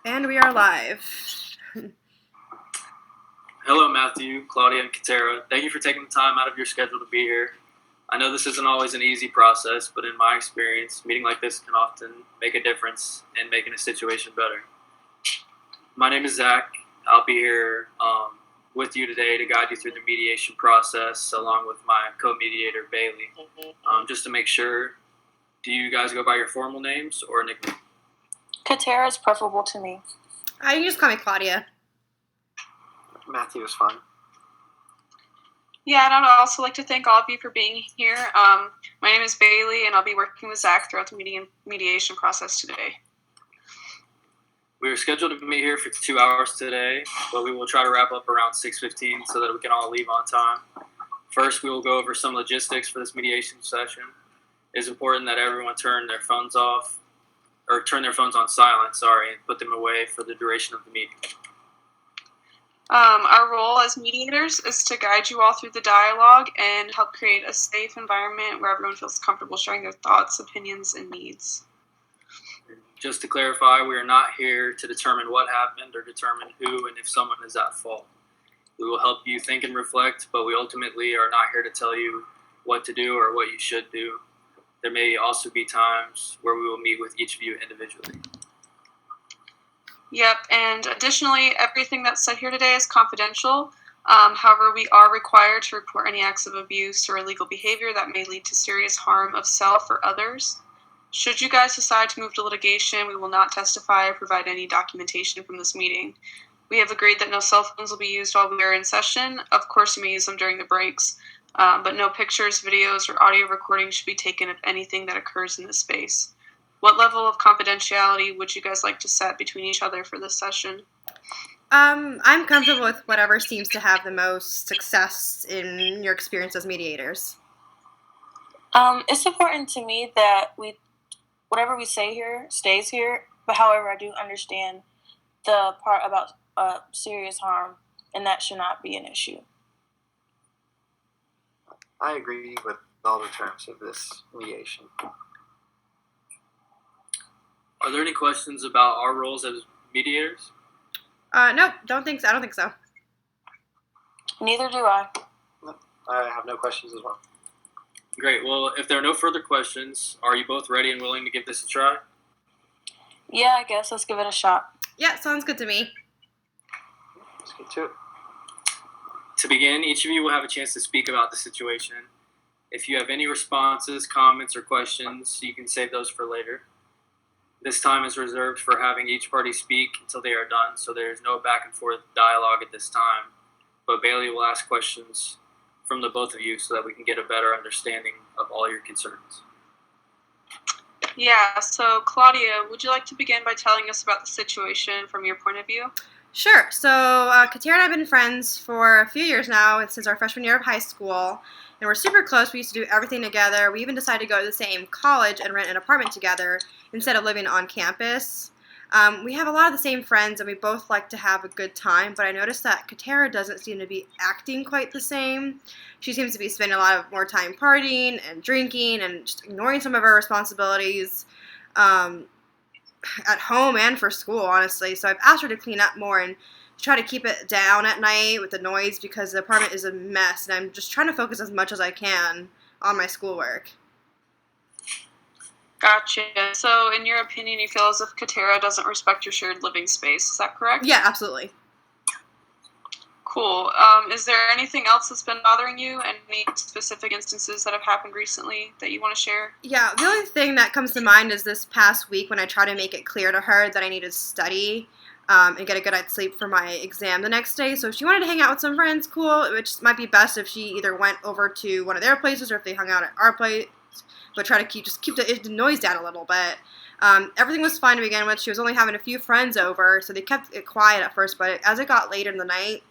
And we are live. Hello, Matthew, Claudia, and Katera. Thank you for taking the time out of your schedule to be here. I know this isn't always an easy process, but in my experience, meeting like this can often make a difference in making a situation better. My name is Zach. I'll be here with you today to guide you through the mediation process along with my co-mediator, Bailey. Just to make sure, do you guys go by your formal names or nicknames? Katera is preferable to me. You can just call me Claudia. Matthew is fine. Yeah, and I'd also like to thank all of you for being here. My name is Bailey, and I'll be working with Zach throughout the mediation process today. We are scheduled to meet here for 2 hours today, but we will try to wrap up around 6:15 so that we can all leave on time. First, we will go over some logistics for this mediation session. It is important that everyone turn their phones on silent, and put them away for the duration of the meeting. Our role as mediators is to guide you all through the dialogue and help create a safe environment where everyone feels comfortable sharing their thoughts, opinions, and needs. Just to clarify, we are not here to determine what happened or determine who and if someone is at fault. We will help you think and reflect, but we ultimately are not here to tell you what to do or what you should do. There may also be times where we will meet with each of you individually. Yep, and additionally, everything that's said here today is confidential. However, we are required to report any acts of abuse or illegal behavior that may lead to serious harm of self or others. Should you guys decide to move to litigation, we will not testify or provide any documentation from this meeting. We have agreed that no cell phones will be used while we are in session. Of course, you may use them during the breaks, but no pictures, videos, or audio recordings should be taken of anything that occurs in this space. What level of confidentiality would you guys like to set between each other for this session? I'm comfortable with whatever seems to have the most success in your experience as mediators. It's important to me that whatever we say here stays here, but however, I do understand the part about serious harm, and that should not be an issue. I agree with all the terms of this mediation. Are there any questions about our roles as mediators? No, don't think so. I don't think so. Neither do I. No, I have no questions as well. Great. Well, if there are no further questions, are you both ready and willing to give this a try? Yeah, I guess. Let's give it a shot. Yeah, sounds good to me. Let's get to it. To begin, each of you will have a chance to speak about the situation. If you have any responses, comments, or questions, you can save those for later. This time is reserved for having each party speak until they are done, so there is no back and forth dialogue at this time. But Bailey will ask questions from the both of you so that we can get a better understanding of all your concerns. Yeah, so Claudia, would you like to begin by telling us about the situation from your point of view? Sure. So Katera and I have been friends for a few years now, since our freshman year of high school, and we're super close. We used to do everything together. We even decided to go to the same college and rent an apartment together instead of living on campus. We have a lot of the same friends, and we both like to have a good time, but I noticed that Katera doesn't seem to be acting quite the same. She seems to be spending a lot of more time partying and drinking and just ignoring some of her responsibilities at home and for school, honestly. So I've asked her to clean up more and try to keep it down at night with the noise because the apartment is a mess, and I'm just trying to focus as much as I can on my schoolwork. Gotcha. So, in your opinion, you feel as if Katera doesn't respect your shared living space. Is that correct? Yeah, absolutely. Cool. Is there anything else that's been bothering you? Any specific instances that have happened recently that you want to share? Yeah, the only thing that comes to mind is this past week when I tried to make it clear to her that I needed to study and get a good night's sleep for my exam the next day. So if she wanted to hang out with some friends, cool, which might be best if she either went over to one of their places or if they hung out at our place. But try to keep the noise down a little bit. Everything was fine to begin with. She was only having a few friends over, so they kept it quiet at first. But as it got later in the night,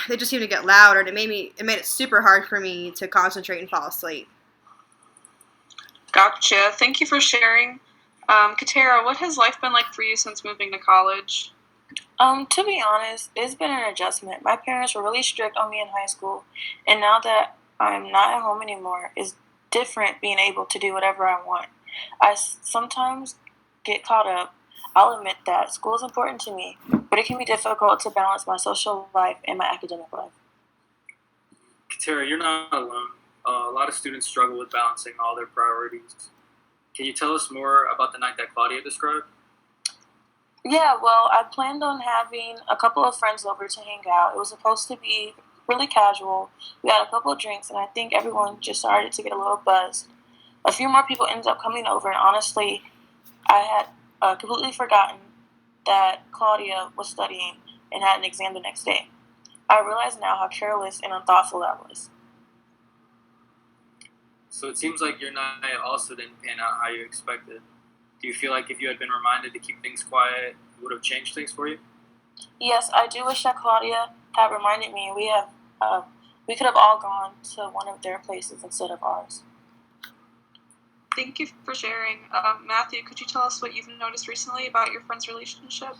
they just seemed to get louder, and it made it super hard for me to concentrate and fall asleep. Gotcha. Thank you for sharing. Katera, what has life been like for you since moving to college? To be honest, it's been an adjustment. My parents were really strict on me in high school, and now that I'm not at home anymore, it's different being able to do whatever I want. I sometimes get caught up. I'll admit that school is important to me, but it can be difficult to balance my social life and my academic life. Katera, you're not alone. A lot of students struggle with balancing all their priorities. Can you tell us more about the night that Claudia described? Yeah, well, I planned on having a couple of friends over to hang out. It was supposed to be really casual. We had a couple of drinks, and I think everyone just started to get a little buzzed. A few more people ended up coming over, and honestly, I had completely forgotten that Claudia was studying and had an exam the next day. I realize now how careless and unthoughtful that was. So it seems like your night also didn't pan out how you expected. Do you feel like if you had been reminded to keep things quiet, it would have changed things for you? Yes, I do wish that Claudia had reminded me. We could have all gone to one of their places instead of ours. Thank you for sharing. Matthew, could you tell us what you've noticed recently about your friend's relationship?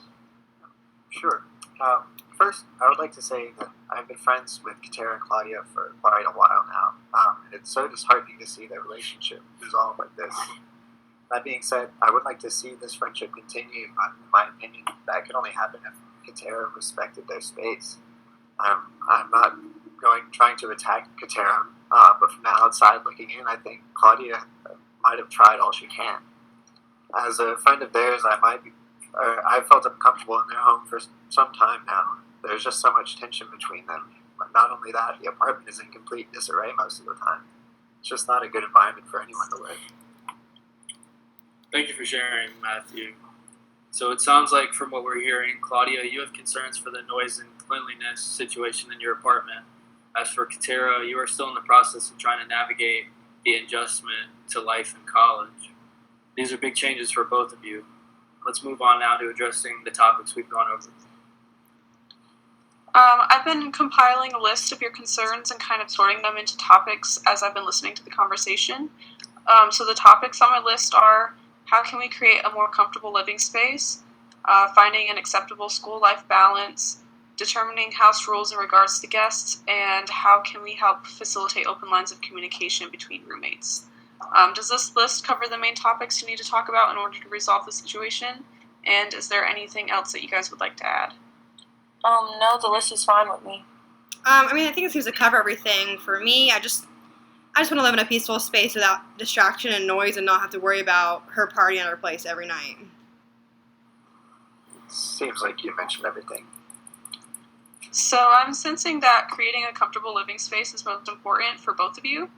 Sure. First, I would like to say that I've been friends with Katera and Claudia for quite a while now. And it's so disheartening to see their relationship resolve like this. That being said, I would like to see this friendship continue, but in my opinion, that could only happen if Katera respected their space. I'm not trying to attack Katera, but from the outside looking in, I think Claudia might have tried all she can. As a friend of theirs, I've felt uncomfortable in their home for some time now. There's just so much tension between them. But not only that, the apartment is in complete disarray most of the time. It's just not a good environment for anyone to live. Thank you for sharing, Matthew. So it sounds like from what we're hearing, Claudia, you have concerns for the noise and cleanliness situation in your apartment. As for Katera, you are still in the process of trying to navigate the adjustment to life in college. These are big changes for both of you. Let's move on now to addressing the topics we've gone over. I've been compiling a list of your concerns and kind of sorting them into topics as I've been listening to the conversation. So the topics on my list are: how can we create a more comfortable living space, finding an acceptable school life balance, determining house rules in regards to guests, and how can we help facilitate open lines of communication between roommates. Does this list cover the main topics you need to talk about in order to resolve the situation? And is there anything else that you guys would like to add? No, the list is fine with me. I think it seems to cover everything. For me, I just want to live in a peaceful space without distraction and noise and not have to worry about her partying at her place every night. Seems like you mentioned everything. So I'm sensing that creating a comfortable living space is most important for both of you.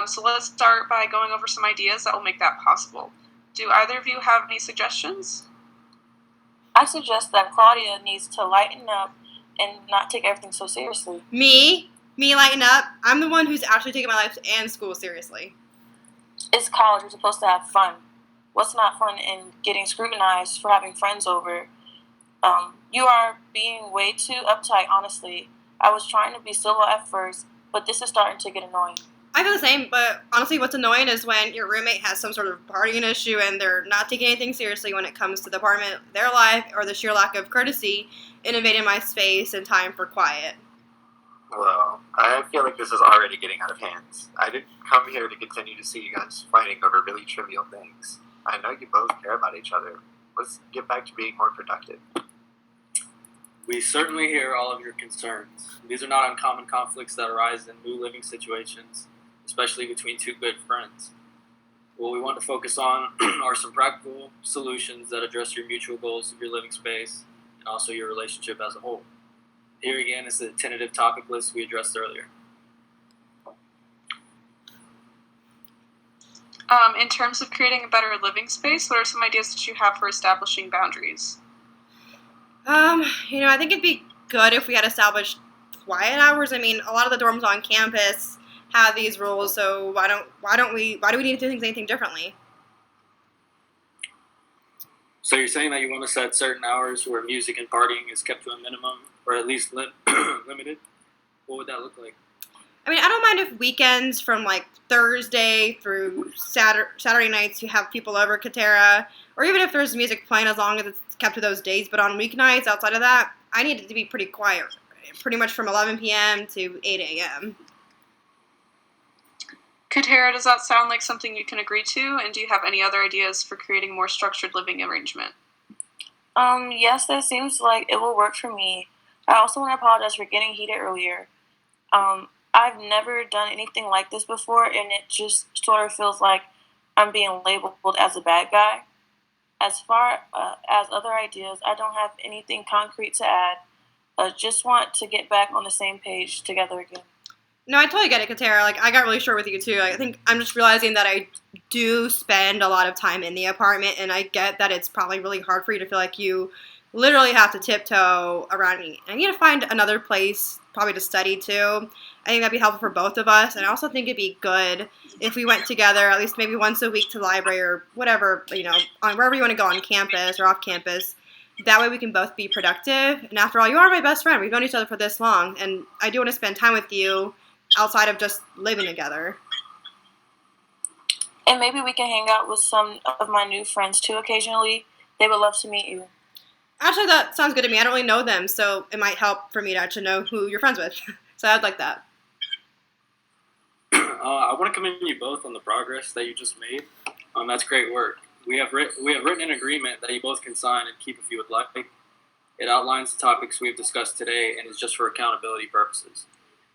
So let's start by going over some ideas that will make that possible. Do either of you have any suggestions? I suggest that Claudia needs to lighten up and not take everything so seriously. Me lighten up. I'm the one who's actually taking my life and school seriously. It's college. We're supposed to have fun. What's not fun in getting scrutinized for having friends over? You are being way too uptight, honestly. I was trying to be civil at first, but this is starting to get annoying. I feel the same, but honestly, what's annoying is when your roommate has some sort of partying issue and they're not taking anything seriously when it comes to the apartment, their life, or the sheer lack of courtesy in invading my space and time for quiet. Well, I feel like this is already getting out of hands. I didn't come here to continue to see you guys fighting over really trivial things. I know you both care about each other. Let's get back to being more productive. We certainly hear all of your concerns. These are not uncommon conflicts that arise in new living situations, especially between two good friends. What we want to focus on are some practical solutions that address your mutual goals of your living space and also your relationship as a whole. Here again is the tentative topic list we addressed earlier. In terms of creating a better living space, what are some ideas that you have for establishing boundaries? I think it'd be good if we had established quiet hours. A lot of the dorms on campus have these rules, so why do we need to do anything differently? So you're saying that you want to set certain hours where music and partying is kept to a minimum, or at least limited? What would that look like? I don't mind if weekends from like Thursday through Saturday nights you have people over, Katera, or even if there's music playing as long as it's kept to those days. But on weeknights, outside of that, I need it to be pretty quiet, pretty much from 11 p.m. to 8 a.m. Katera, does that sound like something you can agree to? And do you have any other ideas for creating a more structured living arrangement? Yes, that seems like it will work for me. I also want to apologize for getting heated earlier. I've never done anything like this before, and it just sort of feels like I'm being labeled as a bad guy. As far as other ideas, I don't have anything concrete to add. Just want to get back on the same page together again. No, I totally get it, Katera. Like, I got really short with you, too. I think I'm just realizing that I do spend a lot of time in the apartment, and I get that it's probably really hard for you to feel like you literally have to tiptoe around me. I need to find another place, probably to study, too. I think that'd be helpful for both of us, and I also think it'd be good if we went together at least maybe once a week to the library or whatever, on wherever you want to go on campus or off campus. That way we can both be productive. And after all, you are my best friend. We've known each other for this long, and I do want to spend time with you outside of just living together. And maybe we can hang out with some of my new friends too occasionally. They would love to meet you. Actually, that sounds good to me. I don't really know them, so it might help for me to actually know who you're friends with. So I'd like that. I want to commend you both on the progress that you just made. That's great work. We have written an agreement that you both can sign and keep if you would like. It outlines the topics we have discussed today and is just for accountability purposes.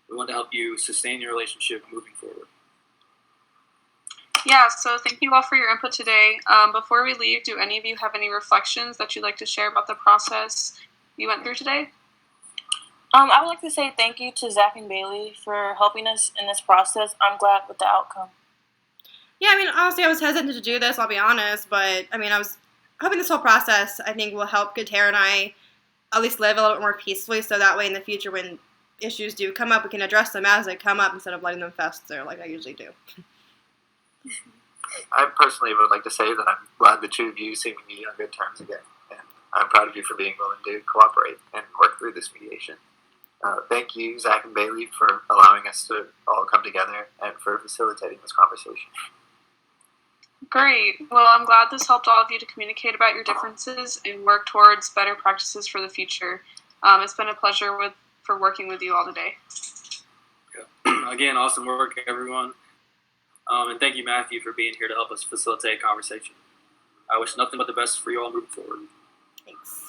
We want to help you sustain your relationship moving forward. Yeah, so thank you all for your input today. Before we leave, do any of you have any reflections that you'd like to share about the process you went through today? I would like to say thank you to Zach and Bailey for helping us in this process. I'm glad with the outcome. Yeah, I mean, honestly, I was hesitant to do this, I'll be honest, but I mean, I was hoping this whole process, I think, will help Tara and I at least live a little bit more peacefully, so that way in the future when issues do come up, we can address them as they come up instead of letting them fester like I usually do. I personally would like to say that I'm glad the two of you seem to be on good terms again, and I'm proud of you for being willing to cooperate and work through this mediation. Thank you, Zach and Bailey, for allowing us to all come together and for facilitating this conversation. Great. Well, I'm glad this helped all of you to communicate about your differences and work towards better practices for the future. It's been a pleasure for working with you all today. Yeah. Again, awesome work, everyone. And thank you, Matthew, for being here to help us facilitate conversation. I wish nothing but the best for you all moving forward. Thanks.